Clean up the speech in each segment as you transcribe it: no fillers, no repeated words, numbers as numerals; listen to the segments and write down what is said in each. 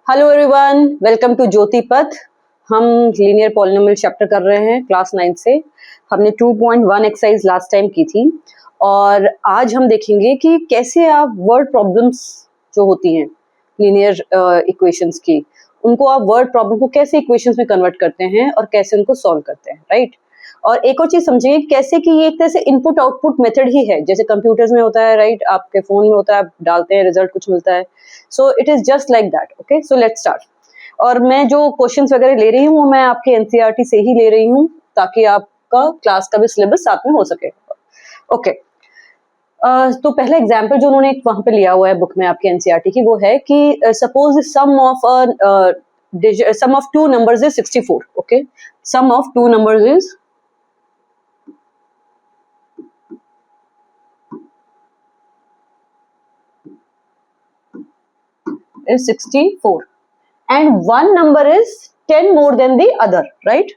Hello everyone, welcome to ज्योति पथ। हम linear polynomial chapter कर रहे हैं क्लास 9 से। हमने 2.1 एक्सरसाइज लास्ट टाइम की थी और आज हम देखेंगे कि कैसे आप वर्ड प्रॉब्लम्स जो होती हैं लीनियर इक्वेशंस की, उनको आप वर्ड प्रॉब्लम को कैसे इक्वेशंस में कन्वर्ट करते हैं और कैसे उनको सॉल्व करते हैं, राइट। और एक और चीज समझिए कैसे कि ये एक तरह से इनपुट आउटपुट मेथड ही है, जैसे कंप्यूटर्स में होता है, राइट, आपके फोन में होता है, आप डालते हैं रिजल्ट कुछ मिलता है। So it is just like that. Okay, so let's start. और मैं जो क्वेश्चंस वगैरह ले रही हूँ वो मैं आपके एनसीईआरटी से ही ले रही हूँ ताकि आपका क्लास का भी सिलेबस साथ में हो सके। ओके, तो पहला एग्जाम्पल जो उन्होंने वहां पे लिया हुआ है बुक में आपके एनसीईआरटी की, वो है कि suppose sum of two numbers is 64। Okay, sum of two numbers is 64 and one number is 10 more than the other, right?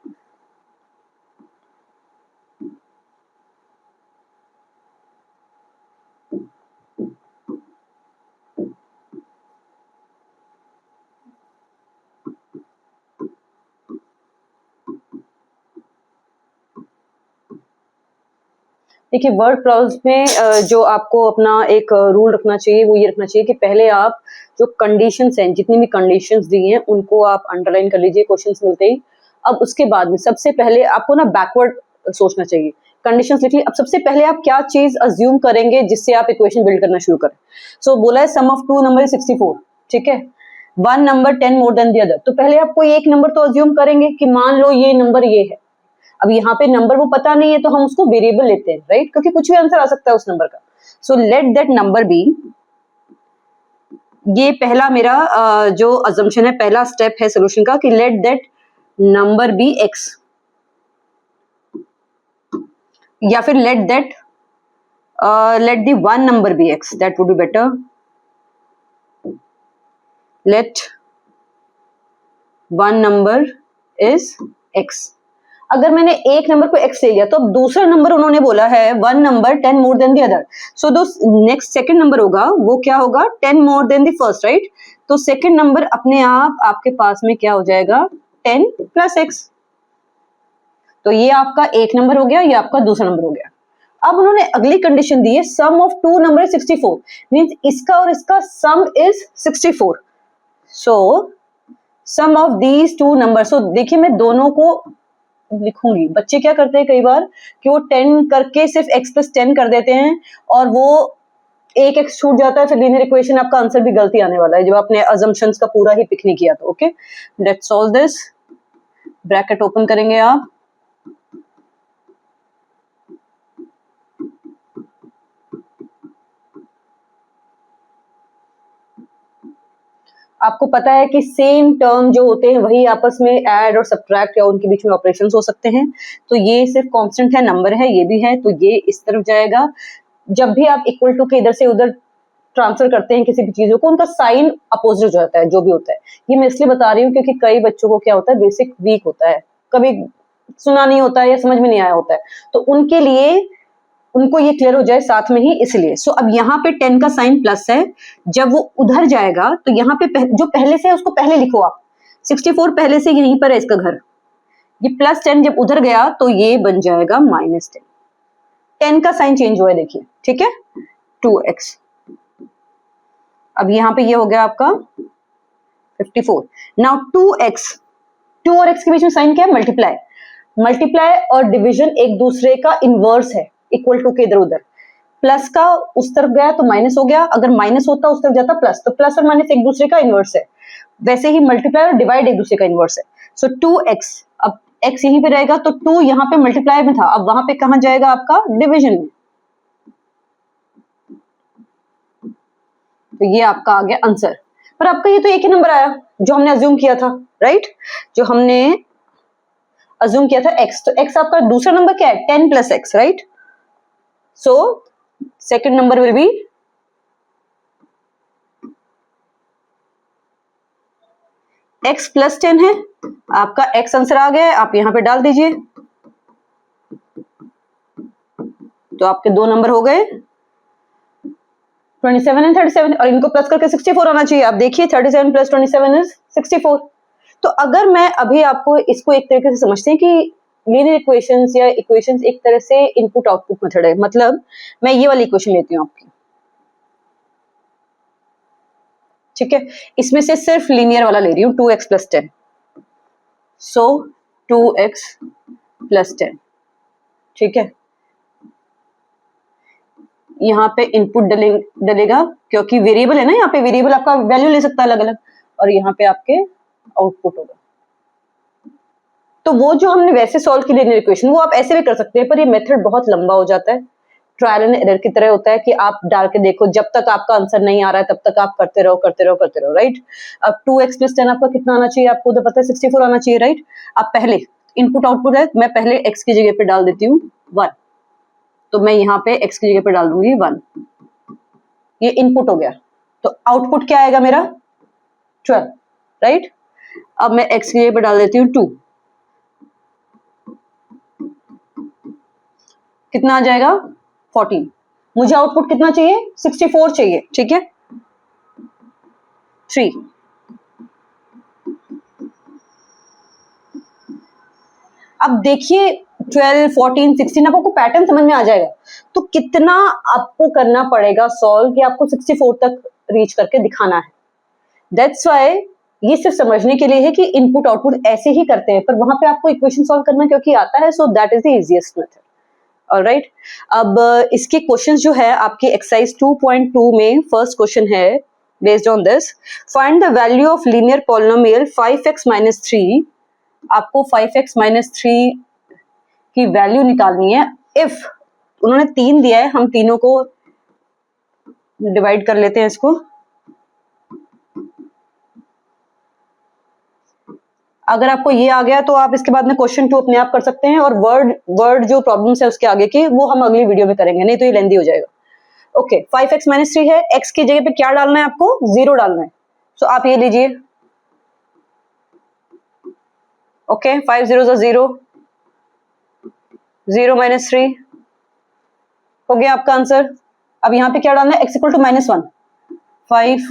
देखिए, वर्ड प्रॉब्लम्स में जो आपको अपना एक रूल रखना चाहिए वो ये रखना चाहिए कि पहले आप जो कंडीशंस हैं, जितनी भी कंडीशंस दी हैं उनको आप अंडरलाइन कर लीजिए क्वेश्चंस मिलते ही। अब उसके बाद में सबसे पहले आपको ना बैकवर्ड सोचना चाहिए। कंडीशंस लिख ली, अब सबसे पहले आप क्या चीज अज्यूम करेंगे जिससे आप इक्वेशन बिल्ड करना शुरू करें। सो बोला है सम ऑफ टू नंबर 64, ठीक है, one number 10 more than the other. तो पहले आप कोई एक नंबर तो अज्यूम करेंगे कि मान लो ये नंबर ये है। अब यहाँ पे नंबर वो पता नहीं है तो हम उसको वेरिएबल लेते हैं, राइट, क्योंकि कुछ भी आंसर आ सकता है उस नंबर का। So let that number be, ये पहला मेरा जो अजम्पशन है, पहला स्टेप है सोल्यूशन का कि let that number be X, या फिर let that let the one number be X, that would be better. Let one number is X. अगर मैंने एक नंबर को x ले लिया तो अब दूसरा नंबर उन्होंने बोला है one number 10 more than the other. So दो नेक्स्ट सेकंड नंबर होगा वो क्या होगा, 10 more than the first, right. तो सेकंड नंबर अपने आप आपके पास में क्या हो जाएगा, 10 प्लस x। तो ये आपका एक नंबर हो गया, ये आपका दूसरा नंबर हो गया। अब उन्होंने अगली कंडीशन दी है sum of two number 64, means इसका और इसका sum is 64। So sum of these two number, so देखिए मैं दोनों को लिखूंगी। बच्चे क्या करते हैं कई बार कि वो 10 करके सिर्फ x प्लस 10 कर देते हैं और वो एक x छूट जाता है, फिर लीनियर इक्वेशन आपका आंसर भी गलती आने वाला है जब आपने अजम्पशंस का पूरा ही पिक नहीं किया। तो okay, let's solve this. Bracket open करेंगे आप, आपको पता है कि सेम टर्म जो होते हैं वही आपस में ऐड और सब्ट्रैक्ट या उनके बीच में ऑपरेशंस हो सकते हैं। तो ये सिर्फ कांस्टेंट है, नंबर है, ये भी है, तो ये इस तरफ जाएगा। जब भी आप इक्वल टू के इधर से उधर ट्रांसफर करते हैं किसी भी चीजों को, उनका साइन अपोजिट हो जाता है जो भी होता है। ये मैं इसलिए बता रही हूँ क्योंकि कई बच्चों को क्या होता है, बेसिक वीक होता है, कभी सुना नहीं होता है या समझ में नहीं आया होता है, तो उनके लिए उनको ये क्लियर हो जाए साथ में ही, इसलिए। सो अब यहाँ पे 10 का साइन प्लस है, जब वो उधर जाएगा तो यहाँ पे जो पहले से है उसको पहले लिखो आप। 64 पहले से यहीं पर है इसका घर, ये प्लस 10 जब उधर गया तो ये बन जाएगा माइनस 10। 10 का साइन चेंज हुआ है, देखिए, ठीक है, 2x। अब यहाँ पे ये हो गया आपका 54। नाउ 2x, 2 और x के बीच में साइन क्या है, मल्टीप्लाई। मल्टीप्लाई और डिवीजन एक दूसरे का इनवर्स है, इक्वल टू के इधर उधर। प्लस का उस तरफ गया तो माइनस हो गया, अगर माइनस होता उस तरफ जाता प्लस, तो प्लस और माइनस एक दूसरे का इनवर्स है। वैसे ही मल्टीप्लाई और डिवाइड एक दूसरे का इनवर्स है। सो 2x, अब x यहीं पे रहेगा तो 2 यहाँ पे मल्टीप्लाई में था, अब वहां पे कहां जाएगा आपका, डिवीजन में। तो ये आपका आ गया आंसर। पर आपका ये तो एक ही नंबर आया जो हमने अज्यूम किया था, राइट, जो हमने अज्यूम किया था x। तो x आपका दूसरा नंबर क्या है, 10 plus x, right. So second number will be x plus 10 है, आपका x आंसर आ गया है, आप यहां पे डाल दीजिए तो आपके दो नंबर हो गए। 27 एंड 37 और इनको प्लस करके 64 आना चाहिए। आप देखिए 37 प्लस 27 इज 64। तो अगर मैं अभी आपको इसको एक तरीके से समझते हैं कि लीनियर इक्वेशंस या इक्वेशंस एक तरह से इनपुट आउटपुट मेथड है। मतलब मैं ये वाली इक्वेशन लेती हूँ आपकी, ठीक है, इसमें से सिर्फ लीनियर वाला ले रही हूँ 2x प्लस 10, सो 2x प्लस 10, ठीक है। यहाँ पे इनपुट डलेगा क्योंकि वेरिएबल है ना, यहाँ पे वेरिएबल आपका वैल्यू ले सकता है अलग अलग, और यहाँ पे आपके आउटपुट होगा। तो वो जो हमने वैसे सॉल्व की लीनियर इक्वेशन वो आप ऐसे भी कर सकते हैं, पर ये मेथड बहुत लंबा हो जाता है, ट्रायल एंड एरर की तरह होता है कि आप डाल के देखो, जब तक आपका आंसर नहीं आ रहा है तब तक आप करते रहो, राइट। अब 2x प्लस 10 आपका कितना आना चाहिए, आपको तो पता है 64 आना चाहिए, राइट। अब पहले इनपुट आउटपुट है, मैं पहले x की जगह पे डाल देती हूँ 1, तो मैं यहाँ पे x की जगह पे डाल दूंगी 1, ये इनपुट हो गया। तो आउटपुट क्या आएगा मेरा 12, राइट। अब मैं x की जगह पे डाल देती हूँ 2, कितना आ जाएगा 14। मुझे आउटपुट कितना चाहिए 64 चाहिए, ठीक है। 3, अब देखिए 12, 14, 16, अब आपको पैटर्न समझ में आ जाएगा। तो कितना आपको करना पड़ेगा सॉल्व कि आपको 64 तक रीच करके दिखाना है। दैट्स वाई ये सिर्फ समझने के लिए है कि इनपुट आउटपुट ऐसे ही करते हैं, पर वहां पे आपको इक्वेशन सॉल्व करना क्योंकि आता है, so that is the easiest method. Alright, अब इसके क्वेश्चंस जो है आपके एक्सरसाइज 2.2 में फर्स्ट क्वेश्चन है based on this, find the value of linear polynomial 5x minus 3। आपको 5x माइनस 3 की वैल्यू निकालनी है इफ, उन्होंने 3 दिया है, हम तीनों को डिवाइड कर लेते हैं इसको। अगर आपको ये आ गया तो आप इसके बाद में क्वेश्चन 2 अपने आप कर सकते हैं, और वर्ड जो प्रॉब्लम्स है उसके आगे की वो हम अगली वीडियो में करेंगे, नहीं तो ये लेंदी हो जाएगा। ओके, 5x माइनस 3 है, x की जगह पे क्या डालना है आपको 0 डालना है, सो आप ये लीजिए। ओके, 5 0 0, 0 माइनस 3 हो गया आपका आंसर। अब यहाँ पे क्या डालना है, x इक्वल टू -1, 5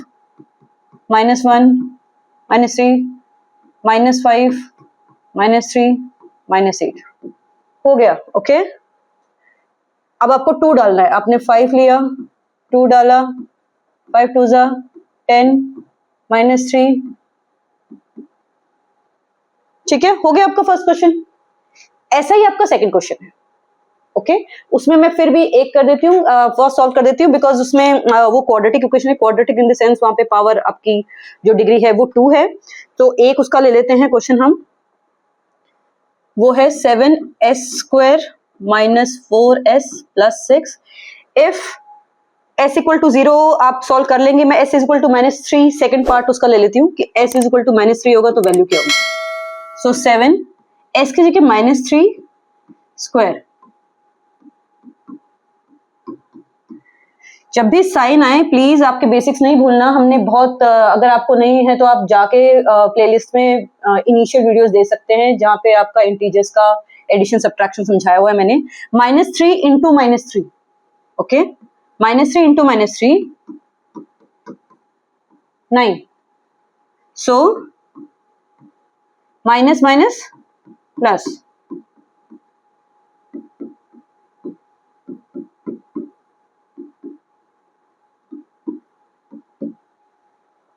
-1 -3 -5 -3 -8 हो गया। ओके, अब आपको 2 डालना है, आपने 5 लिया, 2 डाला, 5 2 जा 10 -3, ठीक है, हो गया आपका फर्स्ट क्वेश्चन। ऐसा ही आपका सेकंड क्वेश्चन है। ओके, उसमें मैं फिर भी एक कर देती हूँ, फर्स्ट सॉल्व कर देती हूँ, बिकॉज उसमें वो क्वाड्रेटिक इक्वेशन है, क्वाड्रेटिक इन द सेंस वहां पे पावर आपकी जो डिग्री है वो 2 है, तो एक उसका ले लेते हैं क्वेश्चन हम, वो है 7s² minus 4s plus 6 if s equal to 0 आप सॉल्व कर लेंगे। मैं s equal to -3 second part उसका ले लेती हूँ कि s इक्वल टू -3 होगा तो वैल्यू क्या होगी। सो 7 s की जगह -3², जब भी साइन आए प्लीज आपके बेसिक्स नहीं भूलना। हमने बहुत अगर आपको नहीं है तो आप जाके प्लेलिस्ट में इनिशियल वीडियोस दे सकते हैं जहां पे आपका इंटीजर्स का एडिशन सब्ट्रैक्शन समझाया हुआ है मैंने। -3 into -3, okay, -3 into -3 9, so minus minus plus,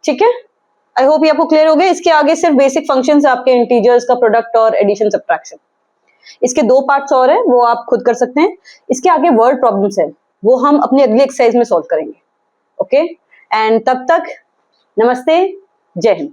ठीक है। आई होप ये आपको क्लियर हो गया। इसके आगे सिर्फ बेसिक फंक्शंस है आपके इंटीजर्स का प्रोडक्ट और एडिशन सब्ट्रैक्शन। इसके 2 पार्ट्स और है वो आप खुद कर सकते हैं। इसके आगे वर्ड प्रॉब्लम्स है वो हम अपनी अगली एक्सरसाइज में सॉल्व करेंगे। ओके, एंड तब तक नमस्ते, जय हिंद।